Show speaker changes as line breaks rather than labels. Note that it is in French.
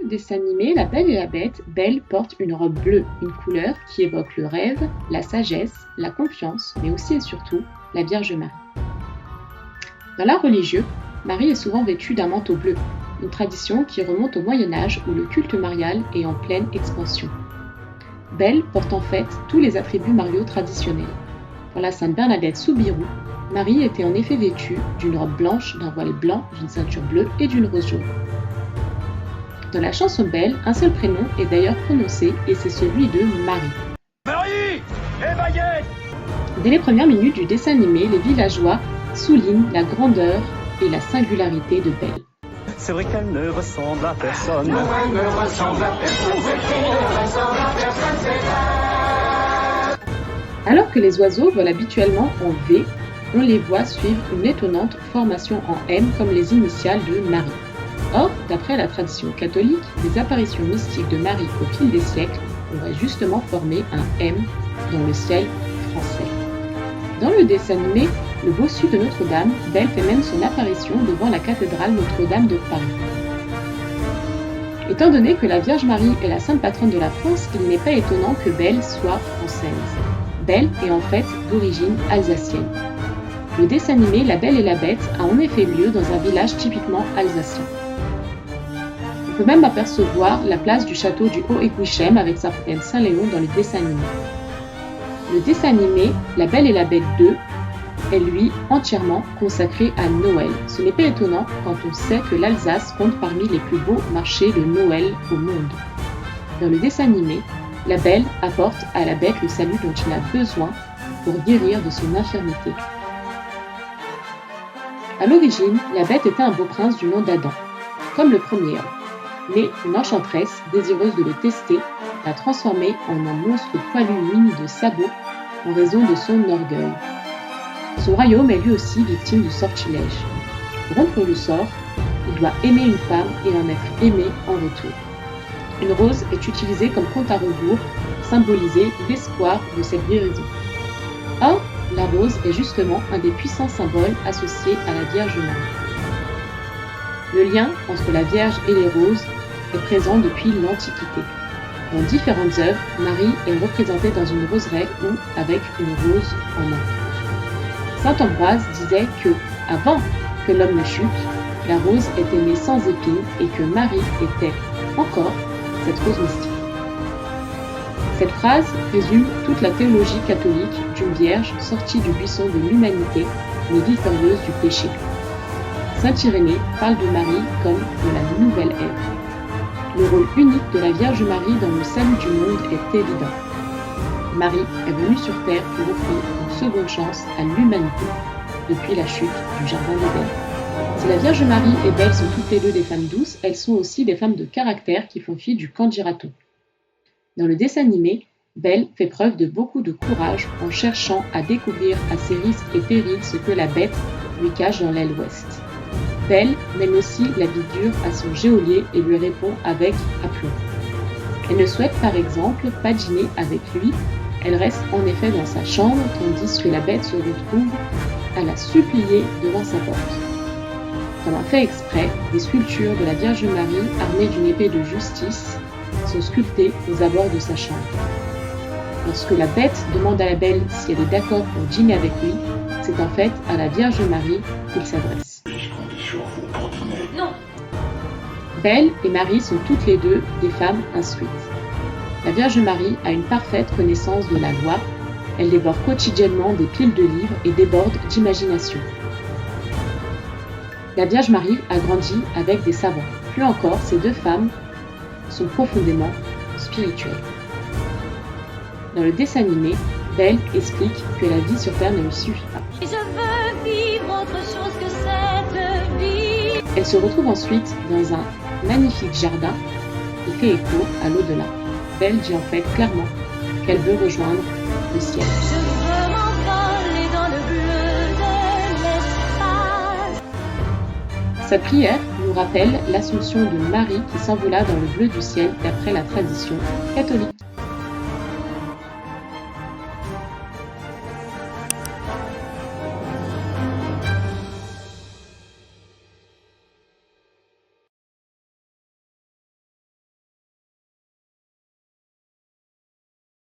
dessin animé La Belle et la Bête, Belle porte une robe bleue, une couleur qui évoque le rêve, la sagesse, la confiance, mais aussi et surtout la Vierge Marie. Dans l'art religieux, Marie est souvent vêtue d'un manteau bleu, une tradition qui remonte au Moyen-Âge où le culte marial est en pleine expansion. Belle porte en fait tous les attributs mariaux traditionnels. Pour la Sainte Bernadette Soubirous, Marie était en effet vêtue d'une robe blanche, d'un voile blanc, d'une ceinture bleue et d'une rose jaune. Dans la chanson Belle, un seul prénom est d'ailleurs prononcé et c'est celui de Marie.
Marie, éveillez!
Dès les premières minutes du dessin animé, les villageois soulignent la grandeur et la singularité de Belle.
C'est vrai qu'elle ne ressemble à personne.
Non, elle ne ressemble à personne, elle ne ressemble à personne, c'est elle.
Alors que les oiseaux volent habituellement en V, on les voit suivre une étonnante formation en M comme les initiales de Marie. Or, d'après la tradition catholique, les apparitions mystiques de Marie au fil des siècles auraient justement formé un M dans le ciel français. Dans le dessin animé Le Bossu de Notre-Dame, Belle fait même son apparition devant la cathédrale Notre-Dame de Paris. Étant donné que la Vierge Marie est la sainte patronne de la France, il n'est pas étonnant que Belle soit française. Belle est en fait d'origine alsacienne. Le dessin animé La Belle et la Bête a en effet lieu dans un village typiquement alsacien. On peut même apercevoir la place du château du Haut-Écouichem avec sa fontaine Saint-Léon dans le dessin animé. Le dessin animé La Belle et la Bête 2 est lui entièrement consacré à Noël. Ce n'est pas étonnant quand on sait que l'Alsace compte parmi les plus beaux marchés de Noël au monde. Dans le dessin animé, la Belle apporte à la Bête le salut dont il a besoin pour guérir de son infirmité. À l'origine, la Bête était un beau prince du nom d'Adam, comme le premier homme. Mais une enchanteresse, désireuse de le tester, l'a transformé en un monstre poilu muni de sabots en raison de son orgueil. Son royaume est lui aussi victime du sortilège. Pour rompre le sort, il doit aimer une femme et en être aimé en retour. Une rose est utilisée comme compte à rebours pour symboliser l'espoir de cette guérison. Or, la rose est justement un des puissants symboles associés à la Vierge Marie. Le lien entre la Vierge et les roses est présent depuis l'Antiquité. Dans différentes œuvres, Marie est représentée dans une roseraie ou avec une rose en main. Saint Ambroise disait que, avant que l'homme ne chute, la rose était née sans épines et que Marie était encore cette rose mystique. Cette phrase résume toute la théologie catholique d'une vierge sortie du buisson de l'humanité, mais victorieuse du péché. Saint Irénée parle de Marie comme de la nouvelle Ève. Le rôle unique de la Vierge Marie dans le salut du monde est évident. Marie est venue sur terre pour offrir une seconde chance à l'humanité depuis la chute du Jardin d'Éden. Si la Vierge Marie et Belle sont toutes les deux des femmes douces, elles sont aussi des femmes de caractère qui font fi du qu'en dira-t-on. Dans le dessin animé, Belle fait preuve de beaucoup de courage en cherchant à découvrir à ses risques et périls ce que la Bête lui cache dans l'aile ouest. Belle mène aussi la vie dure à son geôlier et lui répond avec aplomb. Elle ne souhaite par exemple pas dîner avec lui, elle reste en effet dans sa chambre tandis que la Bête se retrouve à la supplier devant sa porte. Comme un fait exprès, des sculptures de la Vierge Marie armée d'une épée de justice sont sculptées aux abords de sa chambre. Lorsque la Bête demande à la Belle si elle est d'accord pour dîner avec lui, c'est en fait à la Vierge Marie qu'il s'adresse.
Non.
Belle et Marie sont toutes les deux des femmes instruites. La Vierge Marie a une parfaite connaissance de la loi, elle dévore quotidiennement des piles de livres et déborde d'imagination. La Vierge Marie a grandi avec des savants. Plus encore, ces deux femmes sont profondément spirituelles. Dans le dessin animé, Belle explique que la vie sur Terre ne lui suffit pas.
Je veux vivre autre chose que cette vie.
Elle se retrouve ensuite dans un magnifique jardin qui fait écho à l'au-delà. Belle dit en fait clairement qu'elle veut rejoindre le ciel.
Je veux m'envoler dans le bleu de l'espace.
Sa prière nous rappelle l'Assomption de Marie qui s'envola dans le bleu du ciel d'après la tradition catholique.